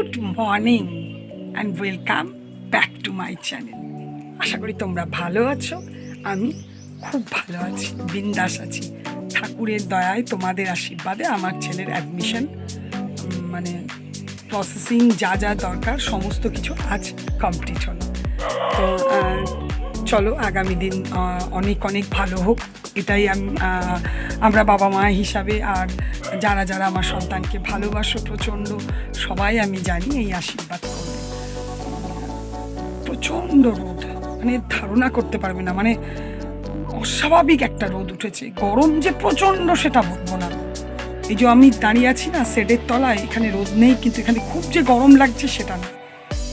Good morning and welcome back to my channel. আশা করি তোমরা ভালো আছো। আমি খুব ভালো আছি, বিন্দাস আছি। ঠাকুরের দয়ায়, তোমাদের আশীর্বাদে আমার ছেলের অ্যাডমিশন মানে প্রসেসিং যা যা দরকার সমস্ত কিছু আজ কমপ্লিট হলো। তো চলো আগামী দিন অনেক অনেক ভালো হোক, এটাই আমরা বাবা মা হিসাবে আর যারা যারা আমার সন্তানকে ভালোবাসো প্রচণ্ড সবাই আমি জানি এই আশীর্বাদ করবে। প্রচণ্ড রোদ, মানে ধারণা করতে পারবে না, মানে অস্বাভাবিক একটা রোদ উঠেছে। গরম যে প্রচণ্ড সেটা বলবো না। এই যে আমি দাঁড়িয়ে আছি না শেডের তলায়, এখানে রোদ নেই কিন্তু এখানে খুব যে গরম লাগছে সেটা না,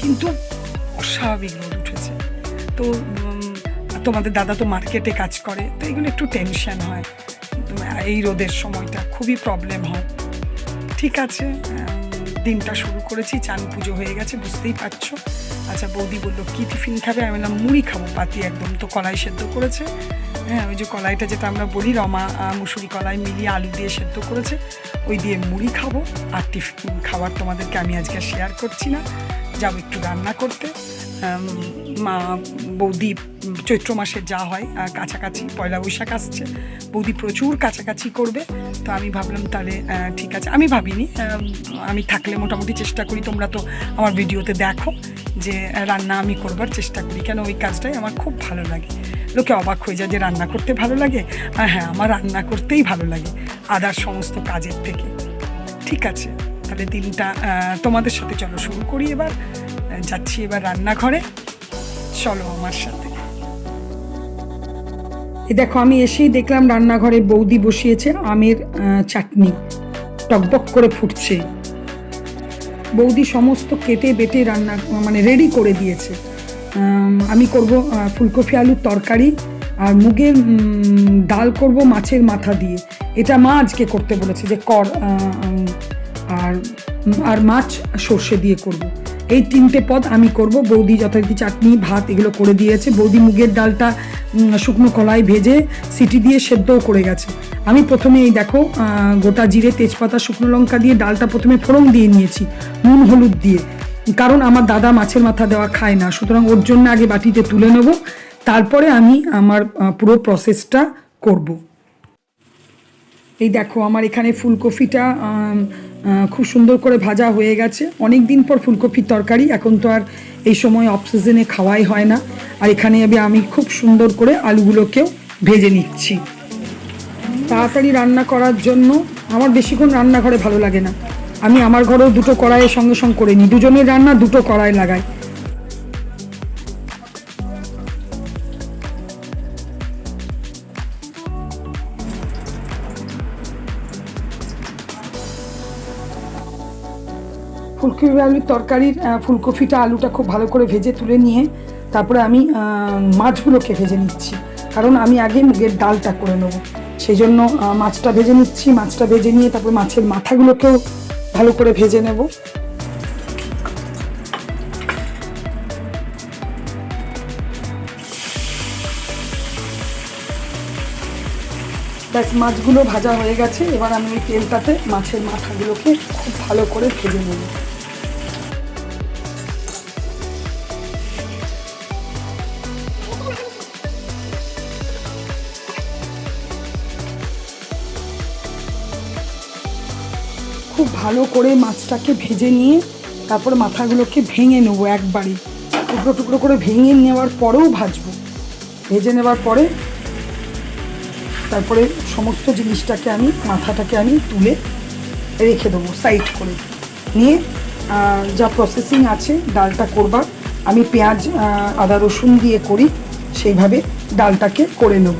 কিন্তু অস্বাভাবিক রোদ উঠেছে। তো তোমাদের দাদা তো মার্কেটে কাজ করে, তো এগুলো একটু টেনশন হয়, এই রোদের সময়টা খুবই প্রবলেম হয়। ঠিক আছে, দিনটা শুরু করেছি, চান পুজো হয়ে গেছে বুঝতেই পারছো। আচ্ছা বৌদি বললো কী টিফিন খাবে, আমি বললাম মুড়ি খাবো পাতি একদম। তো কলাই সেদ্ধ করেছে, হ্যাঁ ওই যে কলাইটা যেটা আমরা বলি রমা মুসুরি কলাই মিলিয়ে আলু দিয়ে সেদ্ধ করেছে, ওই দিয়ে মুড়ি খাবো। আর টিফিন খাবার তোমাদেরকে আমি আজকে শেয়ার করছি না, যাবো একটু রান্না করতে। মা বৌদি চৈত্র মাসে যা হয় কাছাকাছি, পয়লা বৈশাখ আসছে, বৌদি প্রচুর কাছাকাছি করবে। তো আমি ভাবলাম তাহলে ঠিক আছে, আমি ভাবিনি, আমি থাকলে মোটামুটি চেষ্টা করি, তোমরা তো আমার ভিডিওতে দেখো যে রান্না আমি করবার চেষ্টা করি, কেন ওই কাজটাই আমার খুব ভালো লাগে। লোকে অবাক হয়ে যায় যে রান্না করতে ভালো লাগে, আর হ্যাঁ আমার রান্না করতেই ভালো লাগে আদার সমস্ত কাজের থেকে। ঠিক আছে, তাহলে দিনটা তোমাদের সাথে চলো শুরু করি। এবার যাচ্ছি এবার রান্নাঘরে, চলো আমার সাথে। এই দেখো আমি এসেই দেখলাম রান্নাঘরে বৌদি বসিয়েছে আমের চাটনি, টকবক করে ফুটছে। বৌদি সমস্ত কেটে বেটে রান্না মানে রেডি করে দিয়েছে। আমি করব ফুলকপি আলুর তরকারি আর মুগের ডাল করব মাছের মাথা দিয়ে। এটা মা আজকে করতে বলেছে যে কর, আর মাছ সর্ষে দিয়ে করব। এই তিনটে পদ আমি করব। বৌদি যথারীতি চাটনি ভাত এগুলো করে দিয়েছে। বৌদি মুগের ডালটা শুকনো কলাই ভেজে সিটি দিয়ে সেদ্ধও করে গেছে। আমি প্রথমে এই দেখো গোটা জিরে তেজপাতা শুকনো লঙ্কা দিয়ে ডালটা প্রথমে ফোড়ন দিয়ে নিয়েছি নুন হলুদ দিয়ে, কারণ আমার দাদা মাছের মাথা দেওয়া খায় না, সুতরাং ওর জন্য আগে বাটিতে তুলে নেব, তারপরে আমি আমার পুরো প্রসেসটা করব। এই দেখো আমার এখানে ফুলকপিটা খুব সুন্দর করে ভাজা হয়ে গেছে। অনেক দিন পর ফুলকপির তরকারি, এখন তো আর এই সময় অফ সিজনে খাওয়াই হয় না। আর এখানে আমি খুব সুন্দর করে আলুগুলোকেও ভেজে নিচ্ছি। তাড়াতাড়ি রান্না করার জন্য আমার বেশিক্ষণ রান্নাঘরে ভালো লাগে না, আমি আমার ঘরেও দুটো কড়াইয়ের সঙ্গে সঙ্গে করে নিই, দুজনের রান্না দুটো কড়াই লাগাই। ফুলকপি আলুর তরকারির ফুলকপিটা আলুটা খুব ভালো করে ভেজে তুলে নিয়ে তারপরে আমি মাছগুলোকে ভেজে নিচ্ছি, কারণ আমি আগে মুগের ডালটা করে নেব, সেই জন্য মাছটা ভেজে নিচ্ছি। মাছটা ভেজে নিয়ে তারপর মাছের মাথাগুলোকেও ভালো করে ভেজে নেব। ব্যাস মাছগুলো ভাজা হয়ে গেছে, এবার আমি ওই তেলটাতে মাছের মাথাগুলোকে খুব ভালো করে ভেজে নেব। খুব ভালো করে মাছটাকে ভেজে নিয়ে তারপর মাথাগুলোকে ভেঙে নেবো, একবারই টুকরো টুকরো করে ভেঙে নেওয়ার পরেও ভাজবো। ভেজে নেওয়ার পরে তারপরে সমস্ত জিনিসটাকে মাথাটাকে আমি তুলে রেখে দেবো সাইড করে নিয়ে। যা প্রসেসিং আছে ডালটা করবার, আমি পেঁয়াজ আদা রসুন দিয়ে করি, সেইভাবে ডালটাকে করে নেব।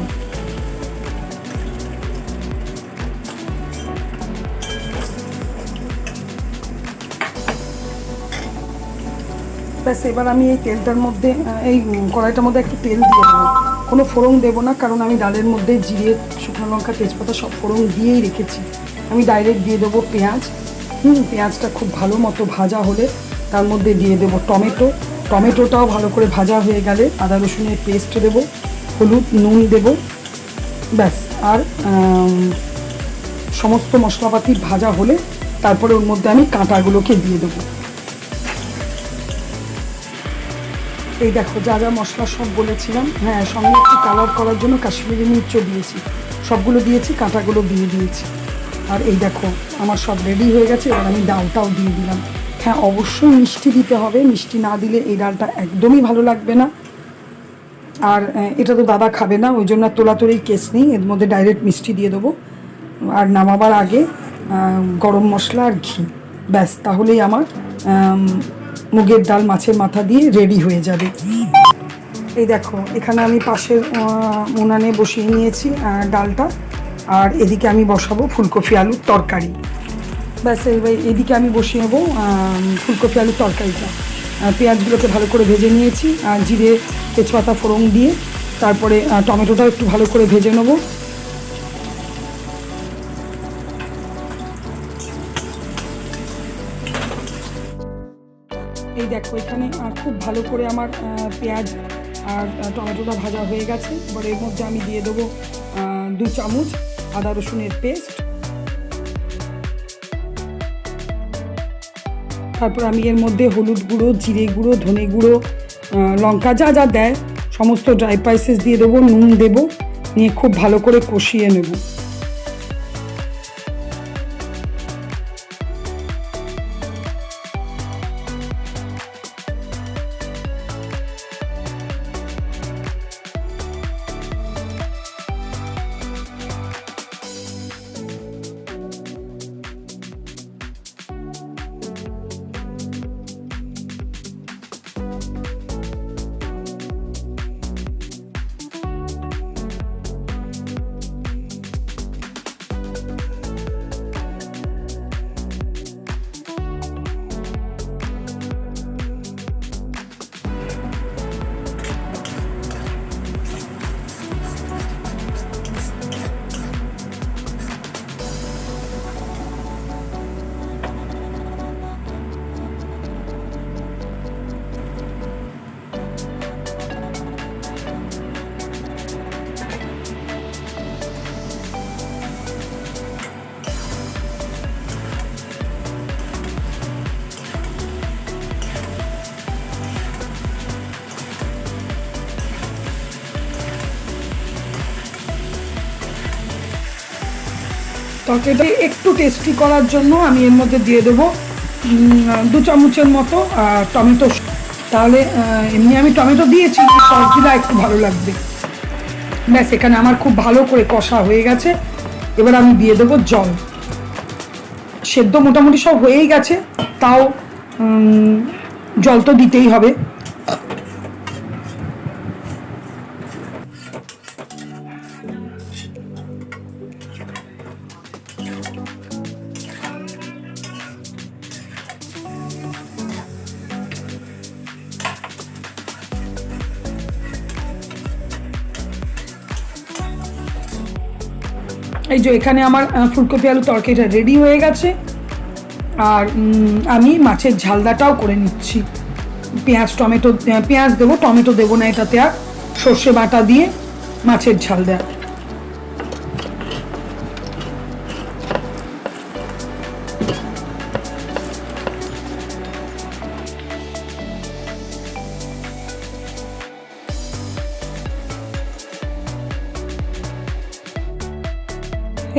ব্যাস এবার আমি এই তেলটার মধ্যে, এই কড়াইটার মধ্যে একটু তেল দিয়ে দেবো, কোনো ফোড়ন দেবো না, কারণ আমি ডালের মধ্যে জিরে শুকনো লঙ্কা তেজপাতা সব ফোড়ন দিয়েই রেখেছি। আমি ডাইরেক্ট দিয়ে দেবো পেঁয়াজ। পেঁয়াজটা খুব ভালো মতো ভাজা হলে তার মধ্যে দিয়ে দেবো টমেটো। টমেটোটাও ভালো করে ভাজা হয়ে গেলে আদা রসুনের পেস্ট দেবো, হলুদ নুন দেবো, ব্যাস। আর সমস্ত মশলাপাতি ভাজা হলে তারপরে ওর মধ্যে আমি কাঁটাগুলোকে দিয়ে দেবো। এই দেখো যা যা মশলা সব বলেছিলাম, হ্যাঁ সঙ্গে একটু কালার করার জন্য কাশ্মীরি মির্চও দিয়েছি, সবগুলো দিয়েছি, কাঁটাগুলো দিয়ে দিয়েছি। আর এই দেখো আমার সব রেডি হয়ে গেছে, এবার আমি ডালটাও দিয়ে দিলাম। হ্যাঁ অবশ্যই মিষ্টি দিতে হবে, মিষ্টি না দিলে এই ডালটা একদমই ভালো লাগবে না। আর এটা তো দাদা খাবে না, ওই জন্য তোলাতোড়ি কেস নেই, এর মধ্যে ডাইরেক্ট মিষ্টি দিয়ে দেবো। আর নামাবার আগে গরম মশলা আর ঘি, ব্যাস তাহলেই আমার মুগের ডাল মাছের মাথা দিয়ে রেডি হয়ে যাবে। এই দেখো এখানে আমি পাশের উনানে বসিয়ে নিয়েছি ডালটা, আর এদিকে আমি বসাবো ফুলকপি আলুর তরকারি। ব্যাস এদিকে আমি বসিয়ে নেবো ফুলকপি আলুর তরকারিটা। পেঁয়াজগুলোকে ভালো করে ভেজে নিয়েছি, আর জিরে তেজপাতা ফোড়ন দিয়ে তারপরে টমেটোটা একটু ভালো করে ভেজে নেবো। এই দেখো এখানে খুব ভালো করে আমার পেঁয়াজ আর টমেটোটা ভাজা হয়ে গেছে। এবার এর মধ্যে আমি দিয়ে দেবো 2 চামচ আদা রসুনের পেস্ট। তারপর আমি এর মধ্যে হলুদ গুঁড়ো, জিরে গুঁড়ো, ধনে গুঁড়ো, লঙ্কা যা যা দেয় সমস্ত ড্রাই স্পাইসেস দিয়ে দেবো, নুন দেবো, নিয়ে খুব ভালো করে কষিয়ে নেব। তরকারিটা একটু টেস্টি করার জন্য আমি এর মধ্যে দিয়ে দেবো 2 চামচের মতো টমেটো। তাহলে এমনি আমি টমেটো দিয়েছি, সস দিলে একটু ভালো লাগবে। ব্যাস এখানে আমার খুব ভালো করে কষা হয়ে গেছে। এবার আমি দিয়ে দেবো জল। সেদ্ধ মোটামুটি সব হয়েই গেছে, তাও জল তো দিতেই হবে। এই যে এখানে আমার ফুলকপি আলু তরকারিটা রেডি হয়ে গেছে। আর আমি মাছের ঝালদাটাও করে নিচ্ছি। পেঁয়াজ দেবো, টমেটো দেবো না এটাতে, আর সর্ষে বাটা দিয়ে মাছের ঝালদা।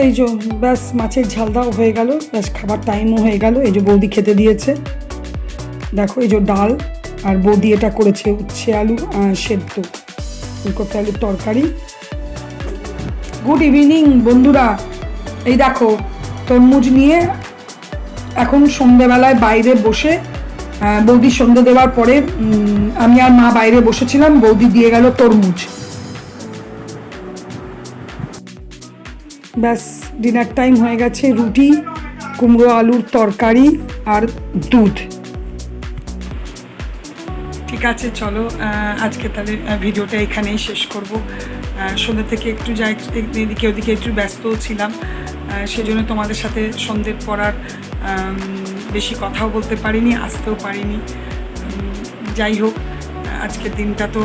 এই যে ব্যাস মাছের ঝালদাও হয়ে গেল, ব্যাস খাবার টাইমও হয়ে গেল। এই যে বৌদি খেতে দিয়েছে, দেখো এই যে ডাল, আর বৌদি এটা করেছে উচ্ছে আলু সেদ্ধ, ফুলকপি আলুর তরকারি। গুড ইভিনিং বন্ধুরা। এই দেখো তরমুজ নিয়ে এখন সন্ধ্যেবেলায় বাইরে বসে, বৌদি সন্ধ্যে দেওয়ার পরে আমি আর মা বাইরে বসেছিলাম, বৌদি দিয়ে গেল তরমুজ। ব্যাস ডিনার টাইম হয়ে গেছে। রুটি, কুমড়ো আলুর তরকারি আর দুধ। ঠিক আছে চলো আজকে তাহলে ভিডিওটা এখানেই শেষ করব। সন্ধ্যে থেকে একটু এদিকে ওদিকে একটু ব্যস্ত ছিলাম, সেজন্য তোমাদের সাথে সন্ধ্যের পর আর বেশি কথাও বলতে পারিনি, আসতেও পারিনি। যাই হোক আজকের দিনটা তো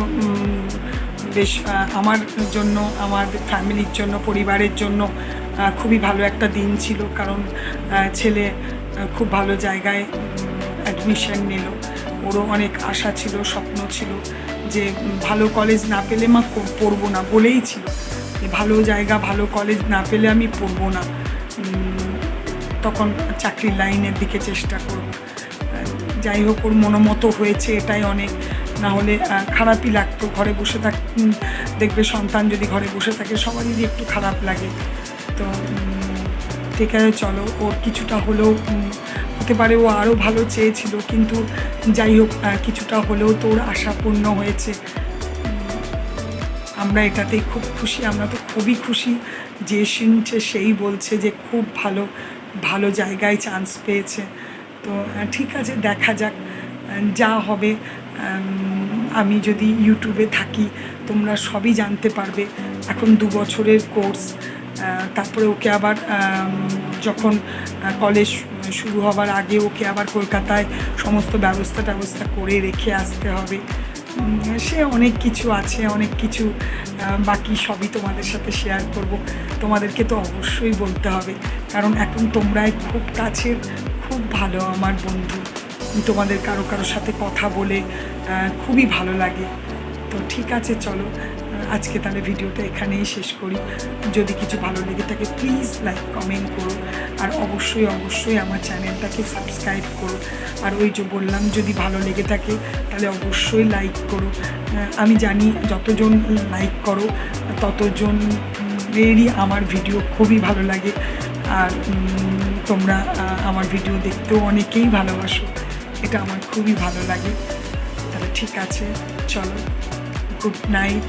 বেশ আমার জন্য, আমার ফ্যামিলির জন্য, পরিবারের জন্য খুবই ভালো একটা দিন ছিল। কারণ ছেলে খুব ভালো জায়গায় অ্যাডমিশন নিল, ওরও অনেক আশা ছিল, স্বপ্ন ছিল যে ভালো কলেজ না পেলে মা পড়বো না, বলেই ছিল যে ভালো জায়গা ভালো কলেজ না পেলে আমি পড়বো না, তখন চাকরির লাইনের দিকে চেষ্টা করব। যাই হোক, ওর মনোমতো হয়েছে, এটাই অনেক। না হলে খারাপই লাগতো, ঘরে বসে দেখবে সন্তান যদি ঘরে বসে থাকে সবারই একটু খারাপ লাগে। তো ঠিক আছে, চলো, ওর কিছুটা হলেও হতে পারে ও আরও ভালো চেয়েছিল, কিন্তু যাই হোক কিছুটা হলেও তো ওর আশা পূর্ণ হয়েছে। আমরা এটাতেই খুব খুশি, আমরা তো খুবই খুশি। যে শুনছে সেই বলছে যে খুব ভালো ভালো জায়গায় চান্স পেয়েছে। তো ঠিক আছে, দেখা যাক যা হবে। আমি যদি ইউটিউবে থাকি তোমরা সবই জানতে পারবে। এখন 2 বছরের কোর্স, তারপরে ওকে আবার যখন কলেজ শুরু হবার আগে ওকে আবার কলকাতায় সমস্ত ব্যবস্থা করে রেখে আসতে হবে। সে অনেক কিছু আছে, অনেক কিছু বাকি সবই তোমাদের সাথে শেয়ার করব। তোমাদেরকে তো অবশ্যই বলতে হবে, কারণ এখন তোমরাই খুব কাছের, খুব ভালো আমার বন্ধু। তোমাদের কারো সাথে কথা বলে খুবই ভালো লাগে। তো ঠিক আছে, চলো আজকে তাহলে ভিডিওটা এখানেই শেষ করি। যদি কিছু ভালো লেগে থাকে প্লিজ লাইক কমেন্ট করো, আর অবশ্যই আমার চ্যানেলটাকে সাবস্ক্রাইব করো। আর ওই যে বললাম, যদি ভালো লেগে থাকে তাহলে অবশ্যই লাইক করো। আমি জানি যতজন লাইক করো ততজনেরই আমার ভিডিও খুবই ভালো লাগে, আর তোমরা আমার ভিডিও দেখতেও অনেকেই ভালোবাসো, এটা আমার খুবই ভালো লাগে। তাহলে ঠিক আছে, চলো, গুড নাইট।